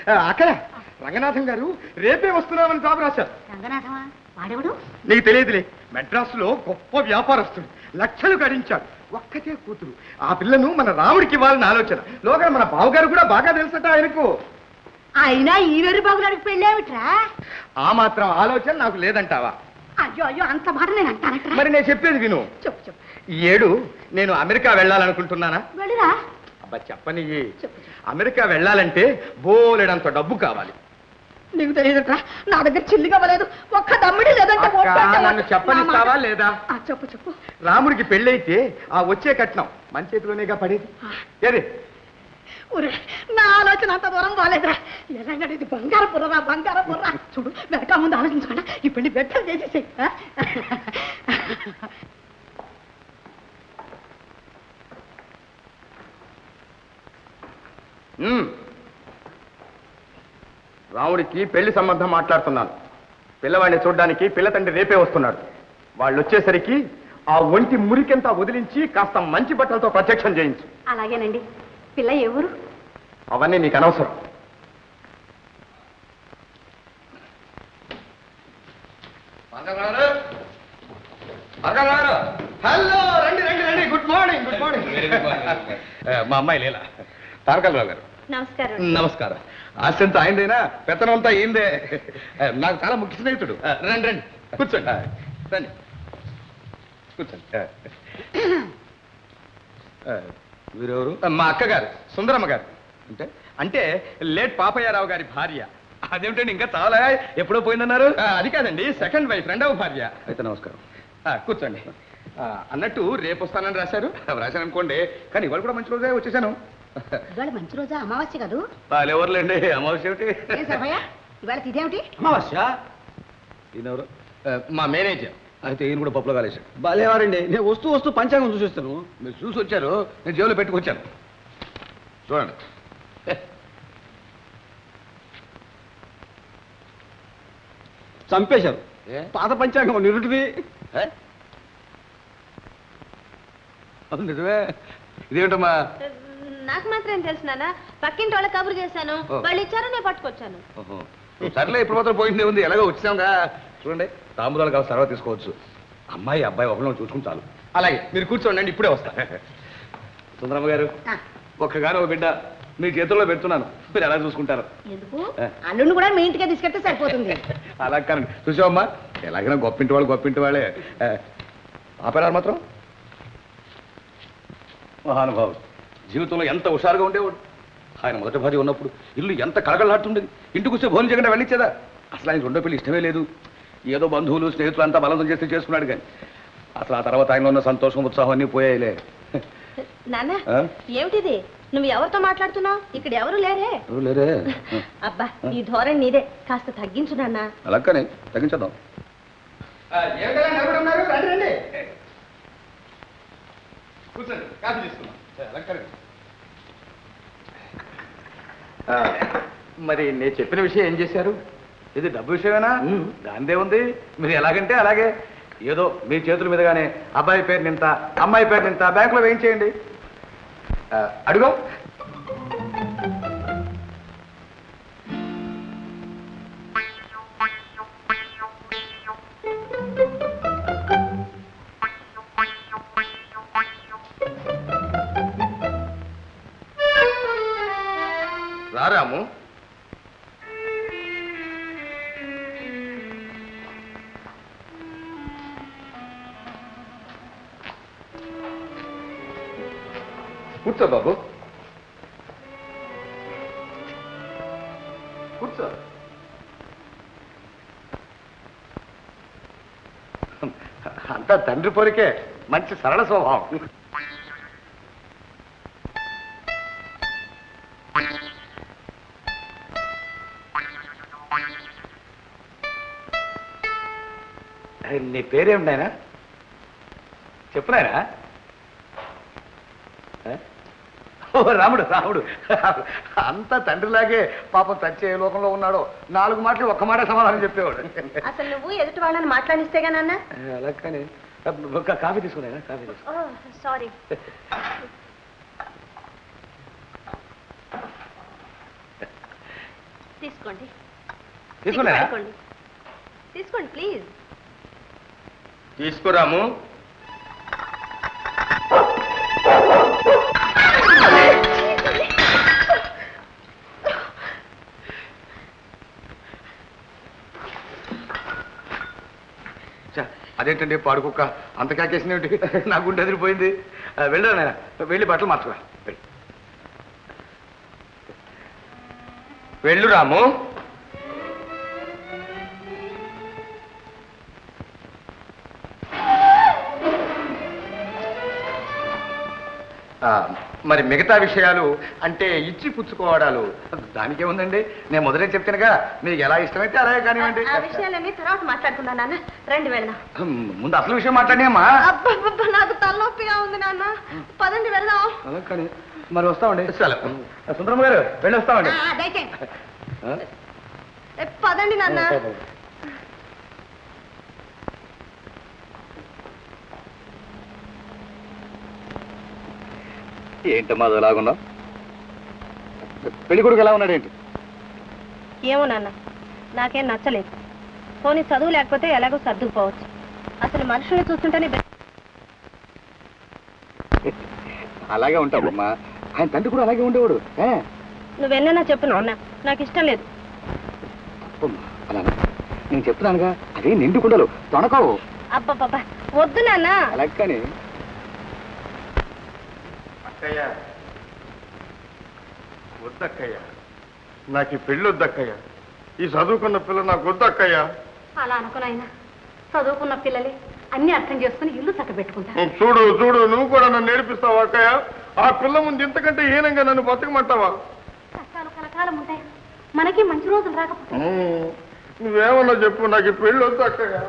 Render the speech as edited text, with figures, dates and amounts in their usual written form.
అక్కడ రంగనాథం గారు రేపే వస్తున్నామని జాబు రాశారు. రంగనాథమా? వాడెవడు? నీకు తెలియదులే, మెడ్రాసులో గొప్ప వ్యాపారస్తుడు, లక్షలు గడించాడు. ఒక్కతే కూతురు. ఆ పిల్లను మన రాముడికి ఇవ్వాలని ఆలోచన. లోగా మన బావగారు కూడా బాగా తెలుసట ఆయనకు. అయినా ఈ వెర్రి బాగులాడికి పెళ్ళేమిట్రా? ఆ మాత్రం ఆలోచన నాకు లేదంటావా? అయ్యో అయ్యో, అంత మాట నేను అంటానట్రా. మరి నేను చెప్పేది విను. చెప్పు చెప్పు. ఈ ఏడు నేను అమెరికా వెళ్ళాలనుకుంటున్నానా? వెళ్ళిరా. అబ్బా చెప్పని. అమెరికా వెళ్ళాలంటే బోలెడంత డబ్బు కావాలి. నీకు తెలియదుట్రా, నా దగ్గర చిల్లి కావలేదు, ఒక్క దమ్మిడి లేదంటే. నన్ను చెప్పనిస్తావా లేదా? చెప్పు చెప్పు. రాముడికి పెళ్ళైతే ఆ వచ్చే కట్నం మన చేతిలోనేగా పడేది. ఏది ఊరే, నా ఆలోచన అంత దూరం బాలేదురా. ఎలాగ ఇది బంగారం బుర్రరా, బంగారం బుర్రా. చూడు, వెనక ముందు ఆలోచించకుండా ఈ పెళ్లి బెట్టలు చేసేసాయి. రాముడికి పెళ్లి సంబంధం మాట్లాడుతున్నాను. పిల్లవాడిని చూడ్డానికి పిల్ల తండ్రి రేపే వస్తున్నాడు. వాళ్ళు వచ్చేసరికి ఆ ఒంటి మురికెంతా వదిలించి కాస్త మంచి బట్టలతో ప్రత్యక్షం చేయించు. అలాగేనండి. పిల్ల ఎవరు? అవన్నీ నీకు అనవసరం. హలో, రండి రండి రండి. Good morning. Good morning. మా అమ్మాయి లీలా. తారకరావు గారు నమస్కారం. నమస్కారం. ఆశంతా ఆయనదేనా, పెత్తనం అంతా అయిందే. నాకు చాలా ముఖ్య స్నేహితుడు. రండి రండి, కూర్చోండి. రండి కూర్చోండి. వీరెవరు? మా అక్కగారు, సుందరమ్మ గారు. అంటే అంటే లేట్ పాపయ్యారావు గారి భార్య. అదేమిటండి ఇంకా చాలా ఎప్పుడో పోయిందన్నారు? అది కాదండి, సెకండ్ వైఫ్, రెండవ భార్య. అయితే నమస్కారం. కూర్చోండి. అన్నట్టు రేపు వస్తానని రాశారు. రాశాను అనుకోండి, కానీ ఇవాళ కూడా మంచి రోజే వచ్చేసాను. ఇవాళ మంచి రోజా? అమావాస్య కాదు? వాళ్ళెవర్లేండి, అమావాస్య ఏమిటి? ఇవాళ ఇదేమిటి? అమావాస్య. ఈయనెవరు? మా మేనేజర్. అయితే ఈయన కూడా పప్పులో కాలేశాడు. బాలేవారండి. నేను వస్తూ పంచాంగం చూసి వస్తాను. మీరు చూసి వచ్చారు, నేను జేబులో పెట్టుకొచ్చాను. చూడండి. చంపేశారు. పాత పంచాంగం నిరుటిది. నిజమే. ఇదేమిటమ్మా? నాకు మాత్రం తెలుసు నాన్న. పక్కింటి వాళ్ళ కబురు చేశాను, వాళ్ళు ఇచ్చారో నేను పట్టుకొచ్చాను. సర్లే, ఇప్పుడు మాత్రం పోయింది ఉంది, ఎలాగో వచ్చాంగా. చూడండి, తాంబూలాలు కావాలి, సర్వ తీసుకోవచ్చు. అమ్మాయి అబ్బాయి ఒకరిలో చూసుకుని చాలు. అలాగే, మీరు కూర్చోండి, ఇప్పుడే వస్తా. సుందరమ్మ గారు, ఒక్కగానో ఒక బిడ్డ మీ చేతుల్లో పెడుతున్నాను, మీరు ఎలా చూసుకుంటారు? ఎందుకు? అల్లుడిని కూడా మీ ఇంటికే తీసుకెళ్తే సరిపోతుంది. అలా కానండి. చూసావమ్మా, ఎలాగైనా గొప్పింటి వాళ్ళే. ఆపేరారు మాత్రం మహానుభావుడు. జీవితంలో ఎంత హుషారుగా ఉండేవాడు. ఆయన మొదటి భార్య ఉన్నప్పుడు ఇల్లు ఎంత కళకళలాడుతుండేది. ఇంటికి వస్తే భోజనం చేయకుండా వెళ్ళిచ్చేదా? అసలు ఆయన రెండో పెళ్లి ఇష్టమే లేదు. ఏదో బంధువులు స్నేహితులు అంతా బలవంతం చేస్తే చేసుకున్నాడు. కానీ అసలు ఆ తర్వాత ఆయనలో ఉన్న సంతోషం ఉత్సాహం అన్నీ పోయాయిలే. నాన్న, ఏమిటిది? నువ్వు ఎవరితో మాట్లాడుతున్నావు? ఇక్కడ ఎవరు లేరే. అబ్బా, ఈ ధోరణి నీదే, కాస్త తగ్గించు నాన్న. అలాగనే తగ్గించేద్దాం. మరి నేను చెప్పిన విషయం ఏం చేశారు? ఇది డబ్బు విషయమేనా? దానిదే ఉంది. మీరు ఎలాగంటే అలాగే. ఏదో మీ చేతుల మీదగానే అబ్బాయి పేరు నింత, అమ్మాయి పేరు నింత బ్యాంకులో వేయించేయండి. అడుగు. రారాము. కూర్చో బాబు, కూర్చో. అంతా తండ్రి పోలికే, మంచి సరళ స్వభావం. నీ పేరేమిటి నాయనా? చెప్పు నాయనా. ఓ రాముడు. అంతా తండ్రిలాగే. పాపం చచ్చే లోకంలో ఉన్నాడో 4 మాటలు ఒక్క మాట సమాధానం చెప్పేవాడు. అసలు నువ్వు ఎదుటి వాళ్ళని మాట్లాడిస్తేగా నాన్న. అలా కానీ కాఫీ తీసుకున్నాయినా? కాఫీ తీసుకో. సారీ. తీసుకోండి తీసుకున్నారా? తీసుకోండి. తీసుకోండి ప్లీజ్. తీసుకురాము. అదేంటండి పాడుకుక్క అంత కాకేసినట్టు నా గుండె ఎదిరిపోయింది. వెళ్ళరా నాయన, వెళ్ళి బట్టలు మార్చుకురా. వెళ్ళు రాము. మరి మిగతా విషయాలు అంటే ఇచ్చి పుచ్చుకోవడాలు దానికే ఉందండి. నేను మొదలే చెప్తానుగా, మీకు ఎలా ఇష్టమైతే అలాగే కానివ్వండి. ఆ విషయాలన్నీ తర్వాత మాట్లాడుకున్నా నాన్న. రండి వెళ్దాం. ముందు అసలు విషయం మాట్లాడినామా? అబ్బబ్బబ్బ, నాకు తలనొప్పిగా ఉంది నాన్న. పదండి వెళ్దాం. అలా కానీ మరి వస్తామండి. సుందరమ్మ గారు వెళ్ళి వస్తామండి. దయచేయండి. పదండి నాన్న. ఏంటమ్మా అది ఎలాగున్నావు? పెళ్లి కొడుకు ఎలా ఉన్నాడు ఏంటి? ఏమో నాన్న, నాకేం నచ్చలేదు. పోనీ చదువు లేకపోతే ఎలాగో సర్దుకుపోవచ్చు. అసలు మనుషుల్ని చూస్తుంటేనే అలాగే ఉంటావమ్మా. ఆయన తండ్రి కూడా అలాగే ఉండేవాడు. నువ్వెన్నైనా చెప్పు నాన్న, నాకు ఇష్టం లేదు. అలా నేను చెప్తున్నానుగా, అదే నిండు కుండలు తొనకవు. అబ్బబ్బబ్బా వద్దు నాన్న. అలాగే కానీ అక్కయ్య వద్దక్కయ్య, నాకు ఈ పెళ్ళి వద్దక్కయ్య. ఈ చదువుకున్న పిల్ల నాకు వద్దక్కయ్య. అలా అనుకునైనా చదువుకున్న పిల్లలే అన్ని అర్థం చేసుకుని ఇల్లు చక్కబెట్టుకుంటారు. చూడు చూడు, నువ్వు కూడా నన్ను నేర్పిస్తావా అక్కయ్య? ఆ పిల్ల ముందు ఇంతకంటే హీనంగా నన్ను బతకమంటావా? కష్టాలు కలకాలం ఉంటాయి, మనకి మంచి రోజులు రాకపోతే. నువ్వేమన్నా చెప్పు, నాకు ఈ పెళ్ళి వద్దు అక్కయ్య.